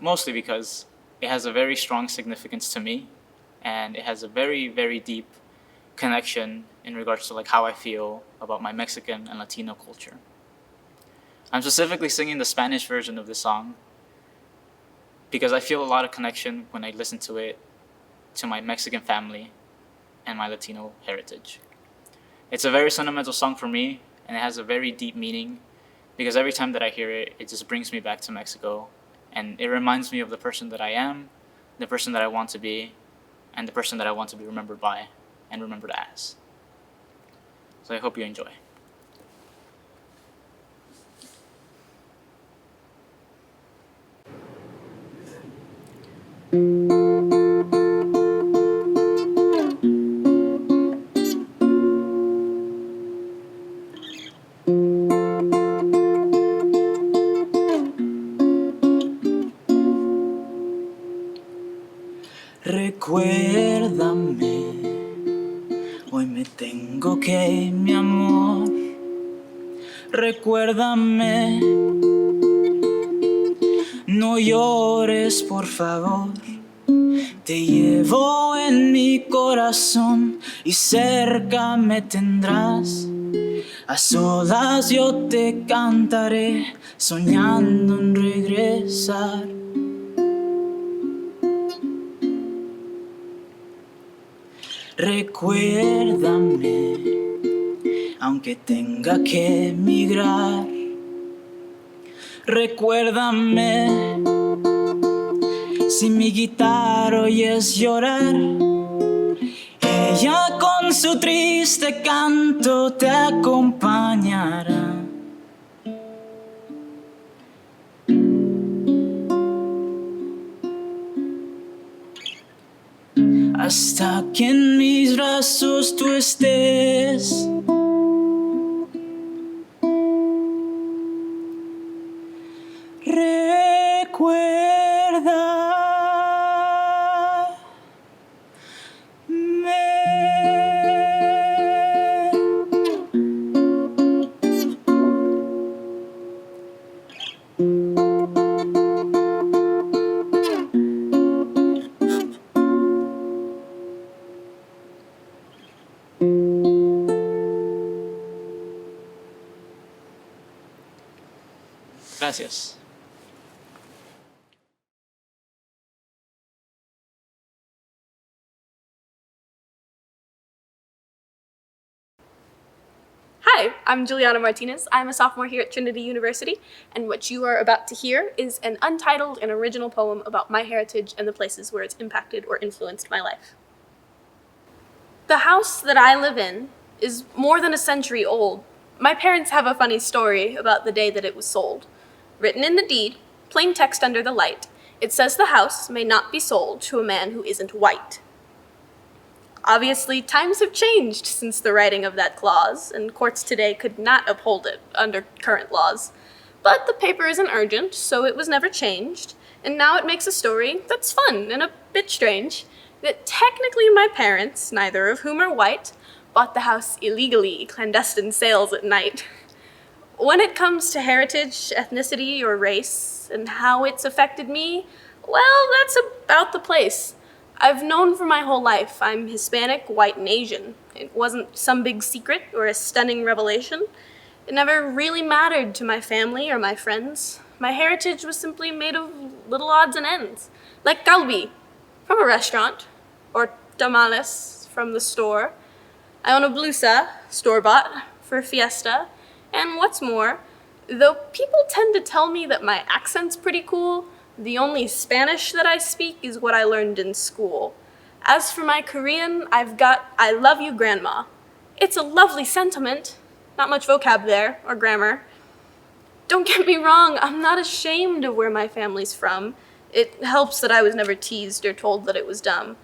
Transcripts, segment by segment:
mostly because it has a very strong significance to me, and it has a very, very deep connection in regards to like how I feel about my Mexican and Latino culture. I'm specifically singing the Spanish version of this song because I feel a lot of connection when I listen to it to my Mexican family and my Latino heritage. It's a very sentimental song for me, and it has a very deep meaning because every time that I hear it, it just brings me back to Mexico, and it reminds me of the person that I am, the person that I want to be, and the person that I want to be remembered by and remembered as. So I hope you enjoy. Recuérdame, hoy me tengo que ir, mi amor. Recuérdame, no llores, por favor. Te llevo en mi corazón y cerca me tendrás. A solas yo te cantaré, soñando en regresar. Recuérdame, aunque tenga que emigrar. Recuérdame, si mi guitarra oyes llorar, ella con su triste canto te acompañará. Hasta que en mis brazos tú estés. Gracias. Hi, I'm Juliana Martinez. I'm a sophomore here at Trinity University, and what you are about to hear is an untitled and original poem about my heritage and the places where it's impacted or influenced my life. The house that I live in is more than a century old. My parents have a funny story about the day that it was sold. Written in the deed, plain text under the light, it says the house may not be sold to a man who isn't white. Obviously, times have changed since the writing of that clause, and courts today could not uphold it under current laws. But the paper isn't urgent, so it was never changed, and now it makes a story that's fun and a bit strange, that technically my parents, neither of whom are white, bought the house illegally, clandestine sales at night. When it comes to heritage, ethnicity, or race, and how it's affected me, well, that's about the place. I've known for my whole life I'm Hispanic, white, and Asian. It wasn't some big secret or a stunning revelation. It never really mattered to my family or my friends. My heritage was simply made of little odds and ends, like galbi from a restaurant, or tamales from the store. I own a blusa, store-bought, for fiesta. And what's more, though people tend to tell me that my accent's pretty cool, the only Spanish that I speak is what I learned in school. As for my Korean, I've got I love you, grandma. It's a lovely sentiment. Not much vocab there, or grammar. Don't get me wrong, I'm not ashamed of where my family's from. It helps that I was never teased or told that it was dumb.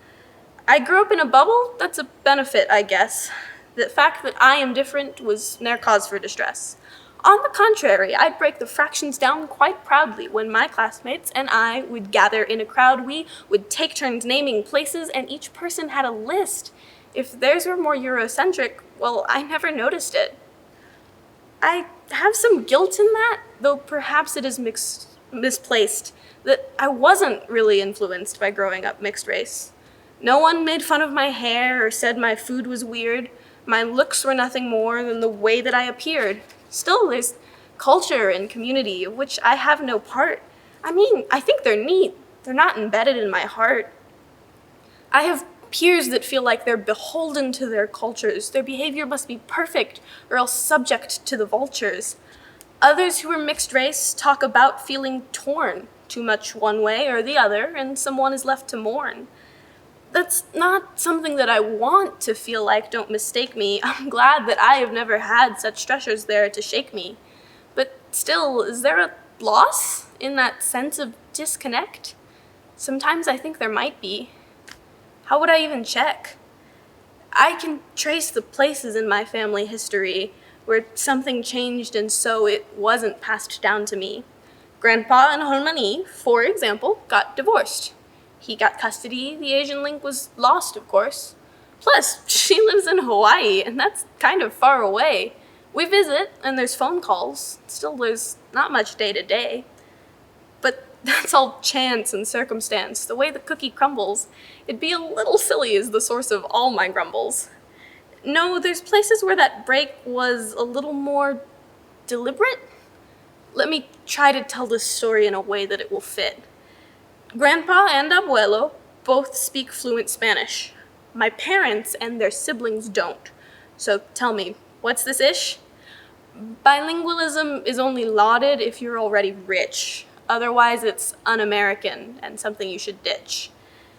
I grew up in a bubble, that's a benefit, I guess. The fact that I am different was ne'er cause for distress. On the contrary, I'd break the fractions down quite proudly when my classmates and I would gather in a crowd. We would take turns naming places, and each person had a list. If theirs were more Eurocentric, well, I never noticed it. I have some guilt in that, though perhaps it is misplaced that I wasn't really influenced by growing up mixed race. No one made fun of my hair or said my food was weird. My looks were nothing more than the way that I appeared. Still, there's culture and community of which I have no part. I mean, I think they're neat. They're not embedded in my heart. I have peers that feel like they're beholden to their cultures. Their behavior must be perfect or else subject to the vultures. Others who are mixed race talk about feeling torn, too much one way or the other, and someone is left to mourn. That's not something that I want to feel like, don't mistake me. I'm glad that I have never had such stressors there to shake me. But still, is there a loss in that sense of disconnect? Sometimes I think there might be. How would I even check? I can trace the places in my family history where something changed and so it wasn't passed down to me. Grandpa and Harmony, for example, got divorced. He got custody, the Asian link was lost, of course. Plus, she lives in Hawaii, and that's kind of far away. We visit, and there's phone calls. Still, there's not much day to day. But that's all chance and circumstance. The way the cookie crumbles, it'd be a little silly as the source of all my grumbles. No, there's places where that break was a little more deliberate. Let me try to tell this story in a way that it will fit. Grandpa and Abuelo both speak fluent Spanish. My parents and their siblings don't. So tell me, what's this ish? Bilingualism is only lauded if you're already rich. Otherwise, it's un-American and something you should ditch.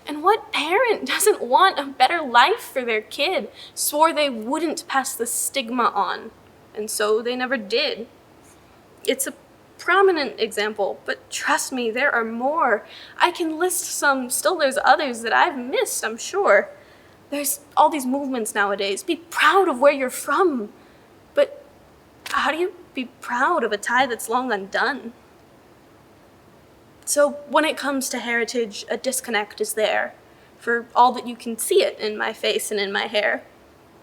And what parent doesn't want a better life for their kid, swore they wouldn't pass the stigma on, and so they never did? It's a prominent example, but trust me, there are more. I can list some, still there's others that I've missed, I'm sure. There's all these movements nowadays. Be proud of where you're from. But how do you be proud of a tie that's long undone? So when it comes to heritage, a disconnect is there, for all that you can see it in my face and in my hair.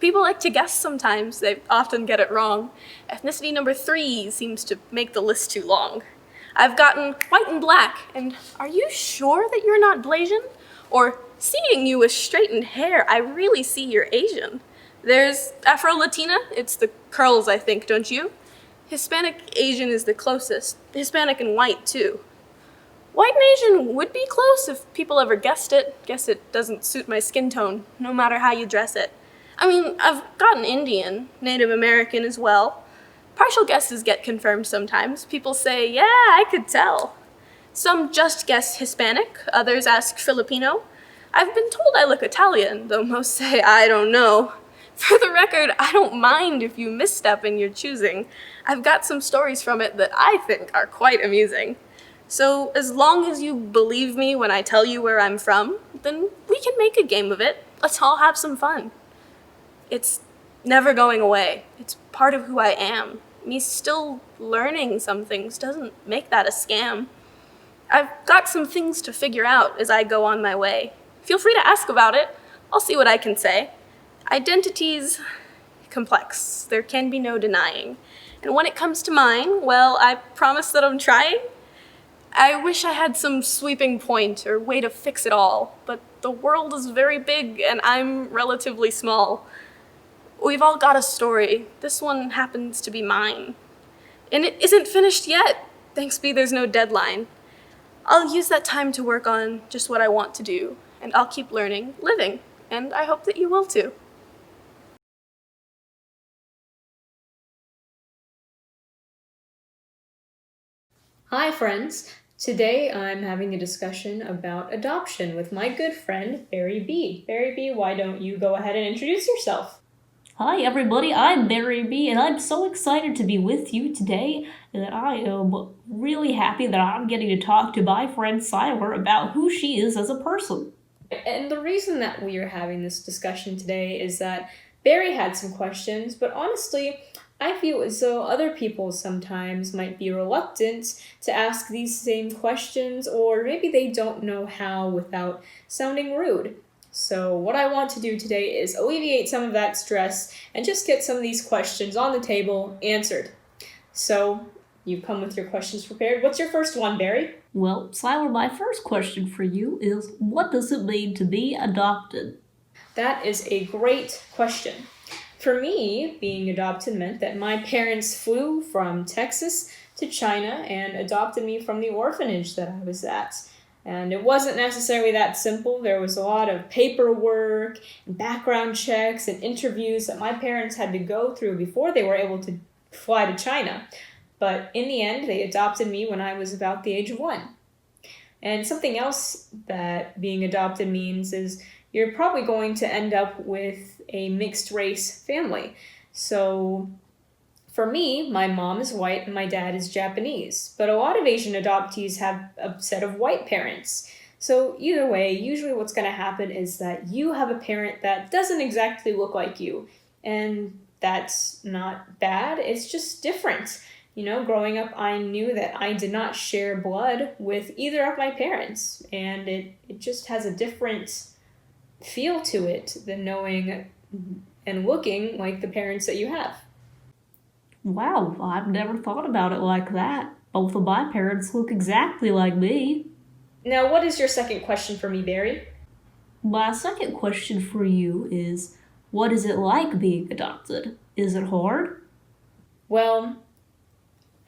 People like to guess sometimes, they often get it wrong. Ethnicity number 3 seems to make the list too long. I've gotten white and black, and are you sure that you're not Blasian? Or, seeing you with straightened hair, I really see you're Asian. There's Afro-Latina, it's the curls I think, don't you? Hispanic Asian is the closest, Hispanic and white too. White and Asian would be close if people ever guessed it. Guess it doesn't suit my skin tone, no matter how you dress it. I mean, I've gotten Indian, Native American as well. Partial guesses get confirmed sometimes. People say, yeah, I could tell. Some just guess Hispanic, others ask Filipino. I've been told I look Italian, though most say I don't know. For the record, I don't mind if you misstep in your choosing. I've got some stories from it that I think are quite amusing. So as long as you believe me when I tell you where I'm from, then we can make a game of it. Let's all have some fun. It's never going away. It's part of who I am. Me still learning some things doesn't make that a scam. I've got some things to figure out as I go on my way. Feel free to ask about it. I'll see what I can say. Identity's complex. There can be no denying. And when it comes to mine, well, I promise that I'm trying. I wish I had some sweeping point or way to fix it all, but the world is very big and I'm relatively small. We've all got a story. This one happens to be mine. And it isn't finished yet. Thanks be there's no deadline. I'll use that time to work on just what I want to do, and I'll keep learning, living, and I hope that you will too. Hi friends! Today I'm having a discussion about adoption with my good friend Barry B. Barry B, why don't you go ahead and introduce yourself? Hi everybody, I'm Barry B, and I'm so excited to be with you today that I am really happy that I'm getting to talk to my friend Siler about who she is as a person. And the reason that we are having this discussion today is that Barry had some questions, but honestly, I feel as though other people sometimes might be reluctant to ask these same questions, or maybe they don't know how without sounding rude. So what I want to do today is alleviate some of that stress and just get some of these questions on the table answered. So you've come with your questions prepared. What's your first one, Barry? Well, Siler, my first question for you is, what does it mean to be adopted? That is a great question. For me, being adopted meant that my parents flew from Texas to China and adopted me from the orphanage that I was at. And it wasn't necessarily that simple. There was a lot of paperwork and background checks and interviews that my parents had to go through before they were able to fly to China. But in the end, they adopted me when I was about the age of 1. And something else that being adopted means is you're probably going to end up with a mixed race family. So for me, my mom is white and my dad is Japanese, but a lot of Asian adoptees have a set of white parents. So either way, usually what's going to happen is that you have a parent that doesn't exactly look like you, and that's not bad, it's just different. You know, growing up, I knew that I did not share blood with either of my parents, and it just has a different feel to it than knowing and looking like the parents that you have. Wow, I've never thought about it like that. Both of my parents look exactly like me. Now, what is your second question for me, Barry? My second question for you is, what is it like being adopted? Is it hard? Well,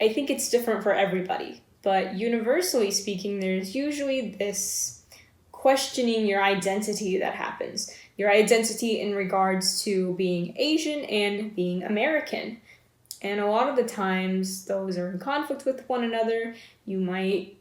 I think it's different for everybody, but universally speaking, there's usually this questioning your identity that happens. Your identity in regards to being Asian and being American. And a lot of the times, those are in conflict with one another. You might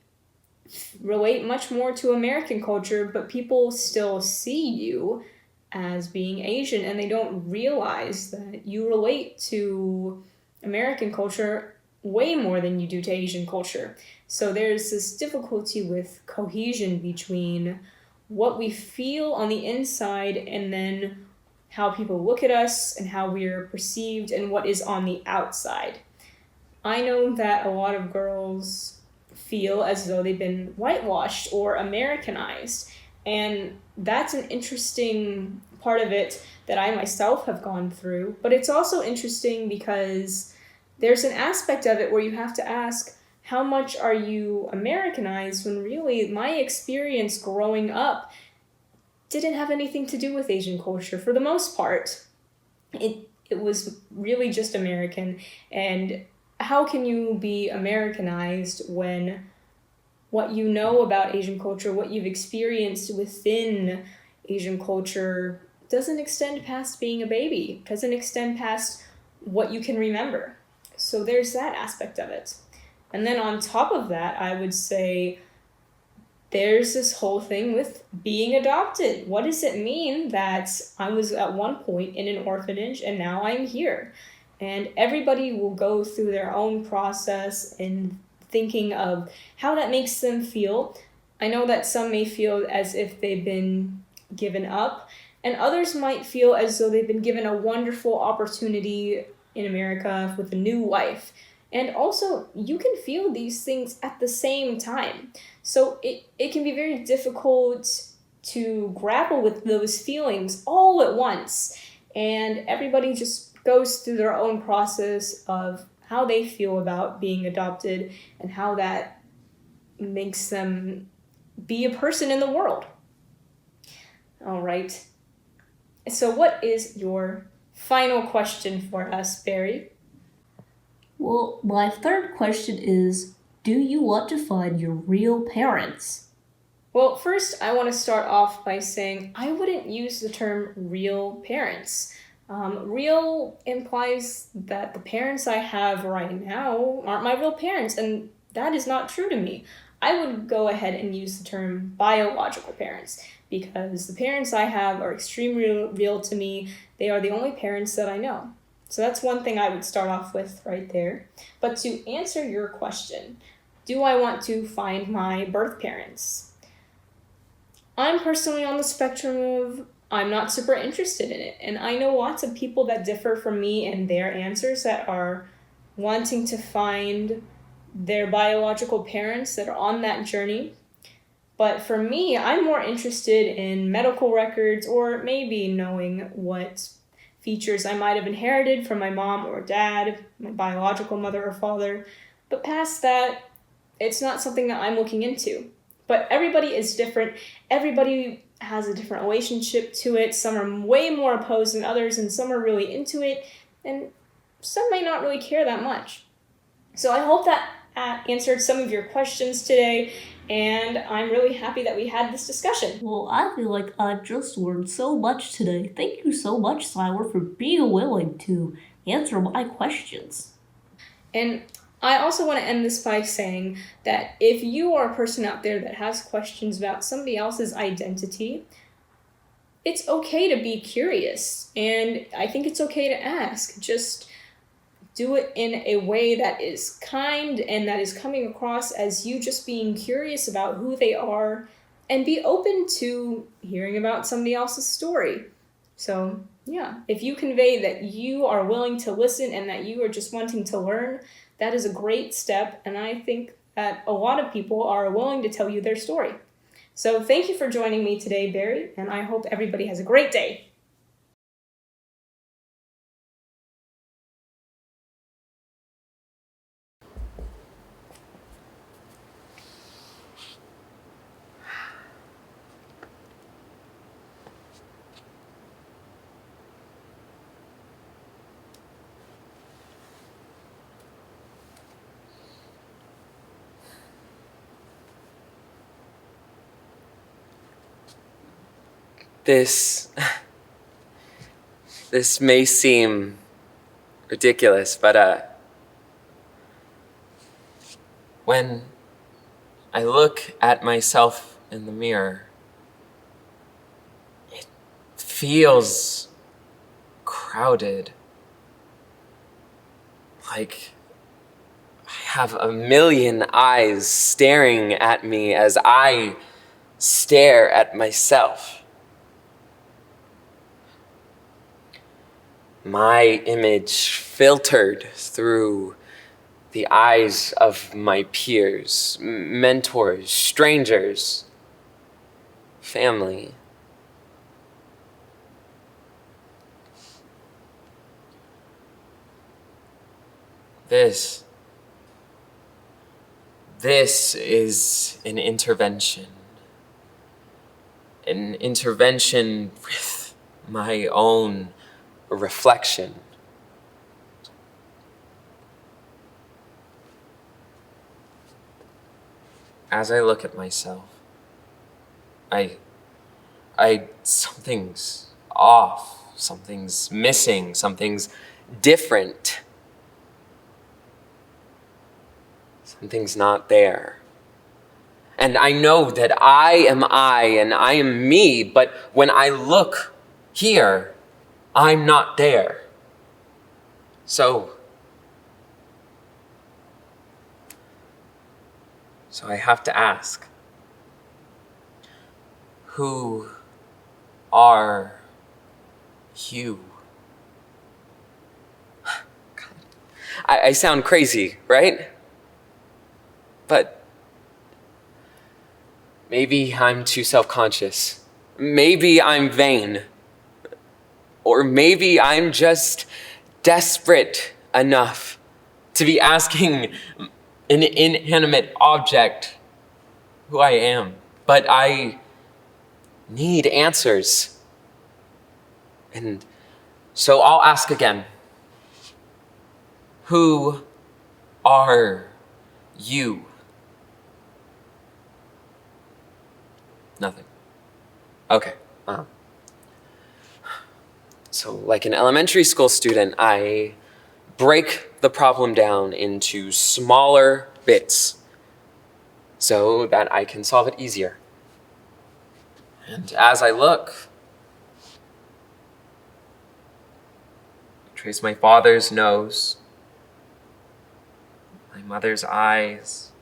relate much more to American culture, but people still see you as being Asian, and they don't realize that you relate to American culture way more than you do to Asian culture. So there's this difficulty with cohesion between what we feel on the inside and then how people look at us and how we're perceived and what is on the outside. I know that a lot of girls feel as though they've been whitewashed or Americanized, and that's an interesting part of it that I myself have gone through. But it's also interesting because there's an aspect of it where you have to ask, how much are you Americanized, when really my experience growing up didn't have anything to do with Asian culture for the most part. It was really just American. And how can you be Americanized when what you know about Asian culture, what you've experienced within Asian culture, doesn't extend past being a baby, doesn't extend past what you can remember. So there's that aspect of it. And then on top of that, I would say there's this whole thing with being adopted. What does it mean that I was at one point in an orphanage and now I'm here? And everybody will go through their own process in thinking of how that makes them feel. I know that some may feel as if they've been given up, and others might feel as though they've been given a wonderful opportunity in America with a new life. And also, you can feel these things at the same time. So it can be very difficult to grapple with those feelings all at once. And everybody just goes through their own process of how they feel about being adopted and how that makes them be a person in the world. All right. So what is your final question for us, Barry? Well, my third question is, do you want to find your real parents? Well, first, I want to start off by saying I wouldn't use the term real parents. Real implies that the parents I have right now aren't my real parents, and that is not true to me. I would go ahead and use the term biological parents, because the parents I have are extremely real to me. They are the only parents that I know. So that's one thing I would start off with right there. But to answer your question, do I want to find my birth parents? I'm personally on the spectrum of I'm not super interested in it. And I know lots of people that differ from me and their answers that are wanting to find their biological parents that are on that journey. But for me, I'm more interested in medical records or maybe knowing what features I might have inherited from my mom or dad, my biological mother or father. But past that, it's not something that I'm looking into. But everybody is different. Everybody has a different relationship to it. Some are way more opposed than others, and some are really into it, and some may not really care that much. So I hope that answered some of your questions today, and I'm really happy that we had this discussion. Well, I feel like I just learned so much today. Thank you so much, Siler, for being willing to answer my questions. And I also want to end this by saying that if you are a person out there that has questions about somebody else's identity, it's okay to be curious, and I think it's okay to ask. Just do it in a way that is kind and that is coming across as you just being curious about who they are, and be open to hearing about somebody else's story. So, yeah, if you convey that you are willing to listen and that you are just wanting to learn, that is a great step, and I think that a lot of people are willing to tell you their story. So thank you for joining me today, Barry, and I hope everybody has a great day. This may seem ridiculous, but when I look at myself in the mirror, it feels crowded. Like I have a million eyes staring at me as I stare at myself. My image filtered through the eyes of my peers, mentors, strangers, family. This is an intervention. An intervention with my own reflection. As I look at myself, something's off, something's missing, something's different. Something's not there. And I know that I am I and I am me, but when I look here, I'm not there. So I have to ask, who are you? I sound crazy, right? But maybe I'm too self-conscious. Maybe I'm vain. Or maybe I'm just desperate enough to be asking an inanimate object who I am. But I need answers. And so I'll ask again. Who are you? Nothing. Okay. So like an elementary school student, I break the problem down into smaller bits so that I can solve it easier. And as I look, I trace my father's nose, my mother's eyes,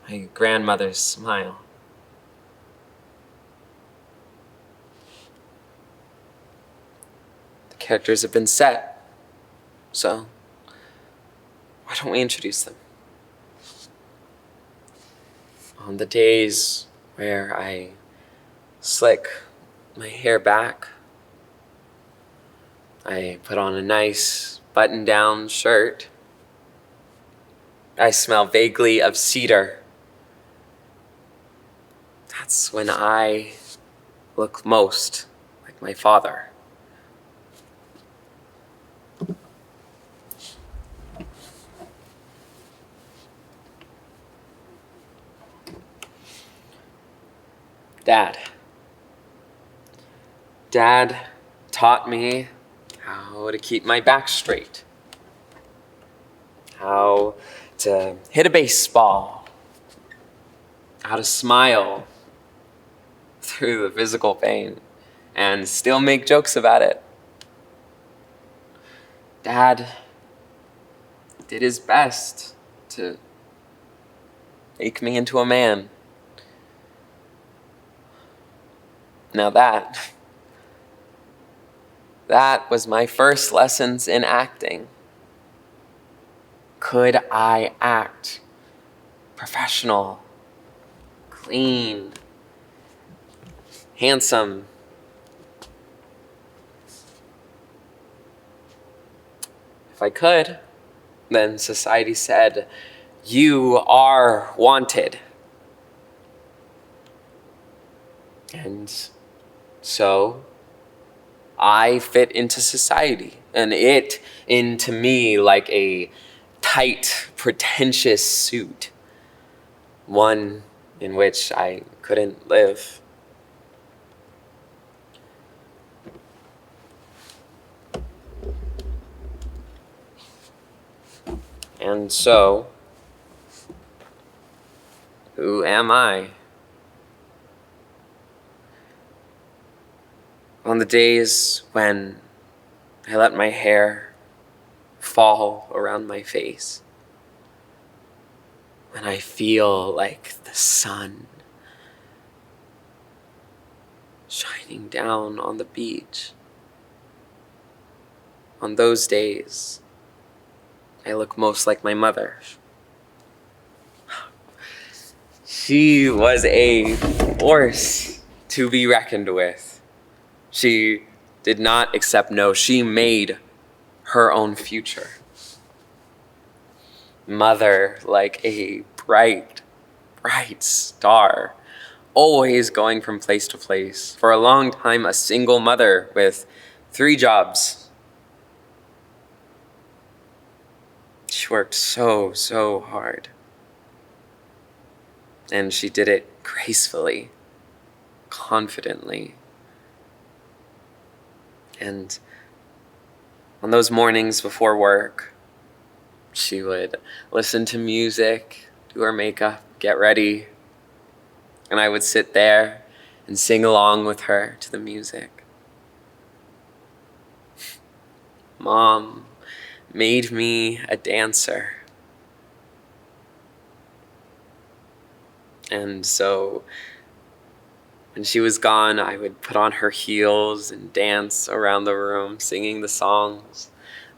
my grandmother's smile. The characters have been set, so why don't we introduce them? On the days where I slick my hair back, I put on a nice button-down shirt, I smell vaguely of cedar. That's when I look most like my father. Dad taught me how to keep my back straight, how to hit a baseball, how to smile through the physical pain and still make jokes about it. Dad did his best to make me into a man. Now that was my first lessons in acting. Could I act professional, clean, handsome? If I could, then society said, "You are wanted." And so I fit into society, and it into me like a tight, pretentious suit, one in which I couldn't live. And so, who am I? On the days when I let my hair fall around my face, when I feel like the sun shining down on the beach, on those days, I look most like my mother. She was a force to be reckoned with. She did not accept no. She made her own future. Mother, like a bright, bright star, always going from place to place. For a long time, a single mother with 3 jobs. She worked so hard. And she did it gracefully, confidently. And on those mornings before work, she would listen to music, do her makeup, get ready, and I would sit there and sing along with her to the music. Mom made me a dancer. And so when she was gone, I would put on her heels and dance around the room, singing the songs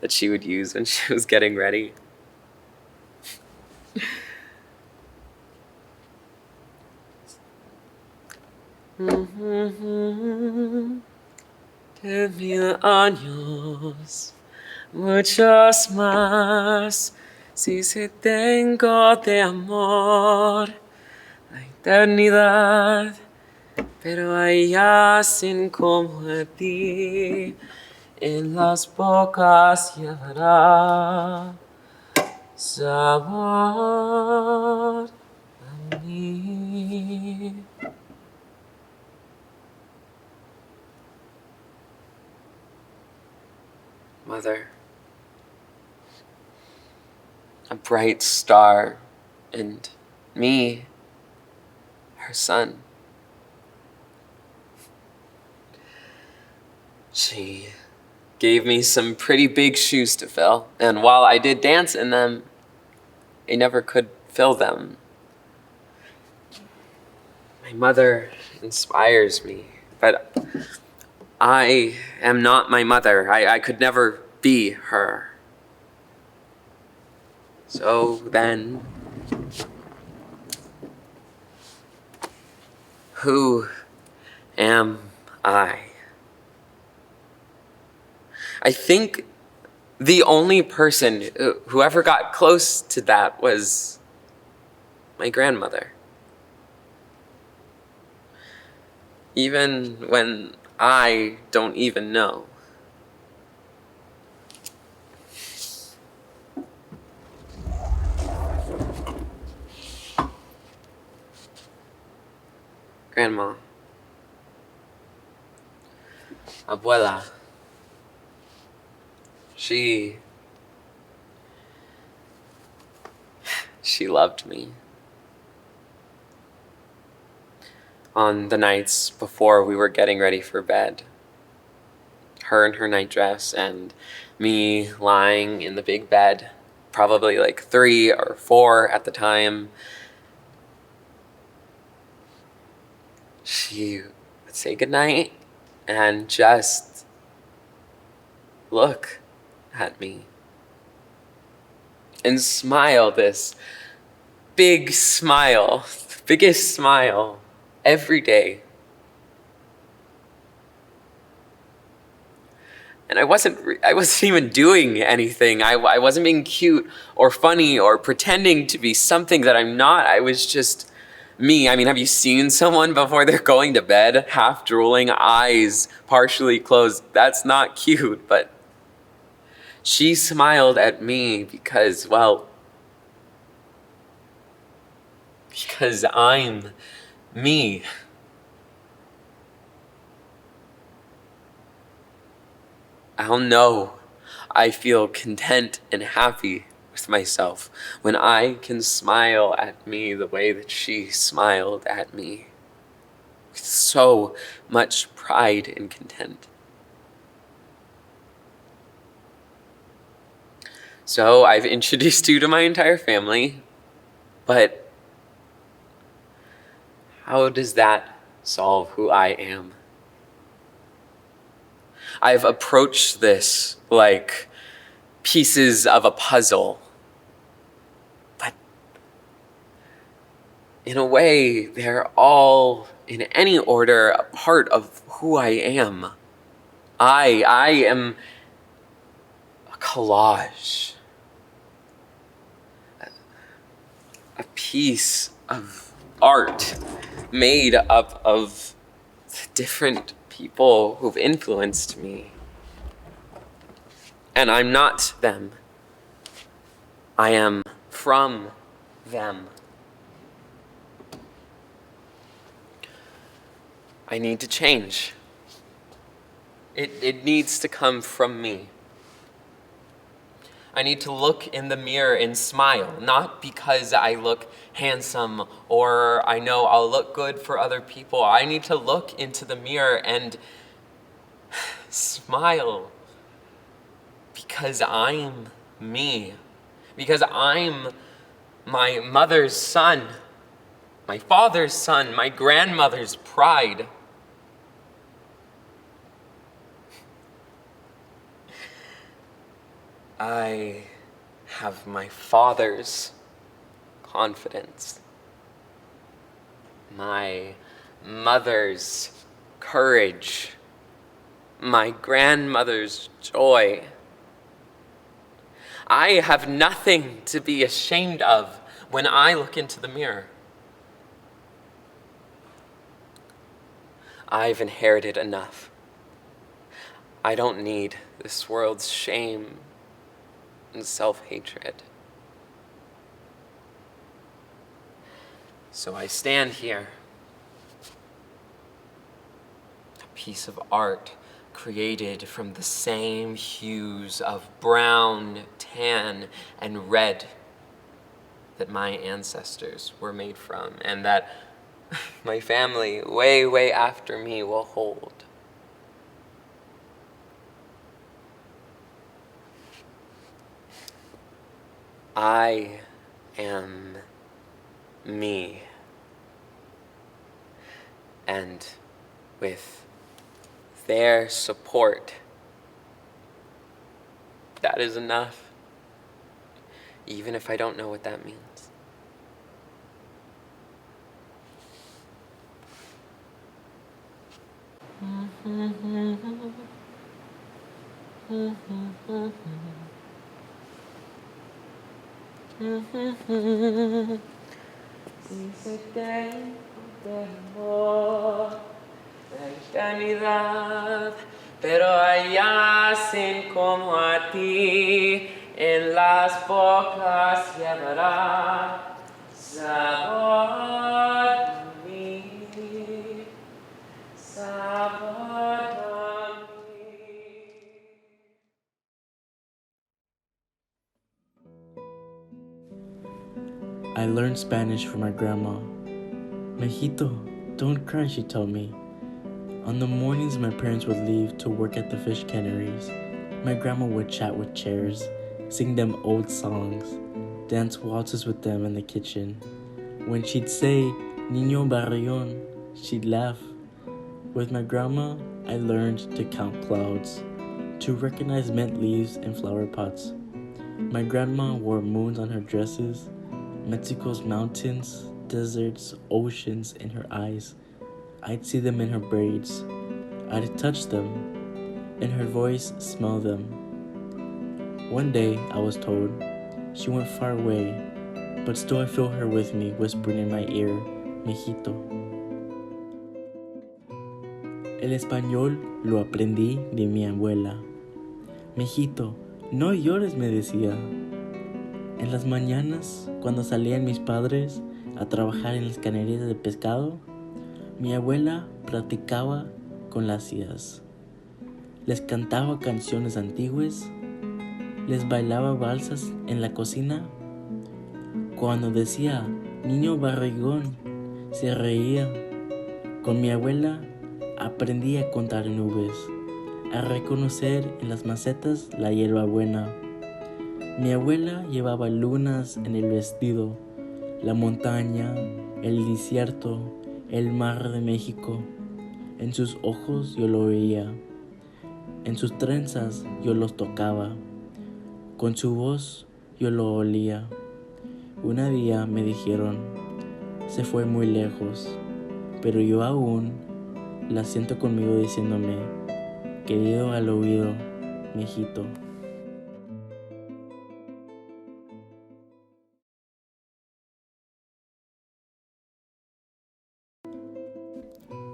that she would use when she was getting ready. De 1000 años, muchos más, si tengo de amor, la eternidad. Pero allá sin como a ti, en las bocas llevará sabor a mí. Mother, a bright star, and me, her son. She gave me some pretty big shoes to fill, and while I did dance in them, I never could fill them. My mother inspires me, but I am not my mother. I could never be her. So then, who am I? I think The only person who ever got close to that was my grandmother. Even when I don't even know. Grandma. Abuela. She loved me. On the nights before we were getting ready for bed, her in her nightdress and me lying in the big bed, probably like 3 or 4 at the time, she would say goodnight and just look at me and smile, this big smile, the biggest smile every day. And I wasn't even doing anything. I wasn't being cute or funny or pretending to be something that I'm not. I was just me. I mean, have you seen someone before they're going to bed, half drooling, eyes partially closed? That's not cute, but she smiled at me because, well, because I'm me. I'll know I feel content and happy with myself when I can smile at me the way that she smiled at me. With so much pride and content. So I've introduced you to my entire family, but how does that solve who I am? I've approached this like pieces of a puzzle, but in a way, they're all, in any order, a part of who I am. I am a collage, a piece of art made up of different people who've influenced me. And I'm not them. I am from them. I need to change. It needs to come from me. I need to look in the mirror and smile, not because I look handsome or I know I'll look good for other people. I need to look into the mirror and smile because I'm me. Because I'm my mother's son, my father's son, my grandmother's pride. I have my father's confidence, my mother's courage, my grandmother's joy. I have nothing to be ashamed of when I look into the mirror. I've inherited enough. I don't need this world's shame and self-hatred. So I stand here, a piece of art created from the same hues of brown, tan, and red that my ancestors were made from, and that my family, way, way after me, will hold. I am me. And with their support, that is enough, even if I don't know what that means. Si tengo temor de eternidad, pero allá sin como a ti en las bocas llevará sabor a mí, sabor a mí. I learned Spanish from my grandma. Mejito, don't cry, she told me. On the mornings my parents would leave to work at the fish canneries, my grandma would chat with chairs, sing them old songs, dance waltzes with them in the kitchen. When she'd say, Niño Barrillon, she'd laugh. With my grandma, I learned to count clouds, to recognize mint leaves in flower pots. My grandma wore moons on her dresses, Mexico's mountains, deserts, oceans in her eyes. I'd see them in her braids. I'd touch them, in her voice smell them. One day, I was told, she went far away, but still I feel her with me, whispering in my ear, Mejito. El español lo aprendí de mi abuela. Mejito, no llores, me decía. En las mañanas, cuando salían mis padres a trabajar en las canerías de pescado, mi abuela platicaba con las tías. Les cantaba canciones antiguas, les bailaba balsas en la cocina. Cuando decía, niño barrigón, se reía. Con mi abuela aprendí a contar nubes, a reconocer en las macetas la hierba buena. Mi abuela llevaba lunas en el vestido, la montaña, el desierto, el mar de México. En sus ojos yo lo veía, en sus trenzas yo los tocaba, con su voz yo lo olía. Un día me dijeron, se fue muy lejos, pero yo aún la siento conmigo diciéndome, querido al oído, mijito.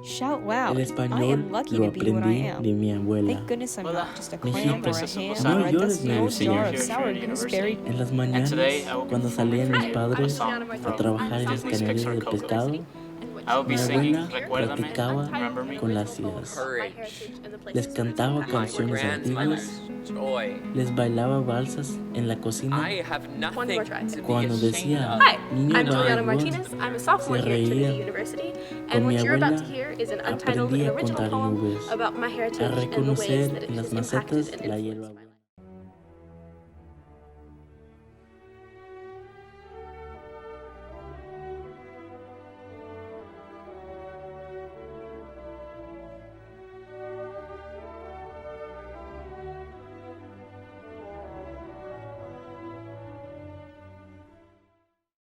Shout loud. El I español am lucky lo to be what I aprendí am. de mi abuela. Thank goodness I'm Hola. not just a Mijito. clam or a Nombre ham es or a No llores, dusty me old decía. jar of Here at sour Trinity gooseberry. University. En las And mañanas, today I will be cuando performing salían for mis you padres a song Juliana a Martinez. trabajar I'm en a las sophomore These canerías picks are de here at cocoa. pescado, and what I will you be mi are singing abuela here Recuérdame, is an platicaba untitled and Remember Me. con las original poem tías. about my Courage. heritage and the Les places where it's cantaba impacted. My canciones grandmother's antiguas, joy. les bailaba balsas en la cocina. I have One nothing more try. to be Cuando ashamed decía, of. Hi, niño I'm Juliana barrigón, Martinez. I'm a sophomore se here at Trinity reía. University, Con and mi what you're about abuela to hear is an untitled aprendí and a original contar poem nubes, about my a heritage and the ways reconocer that it en las has impacted macetas and la influenced hierba my buena. life.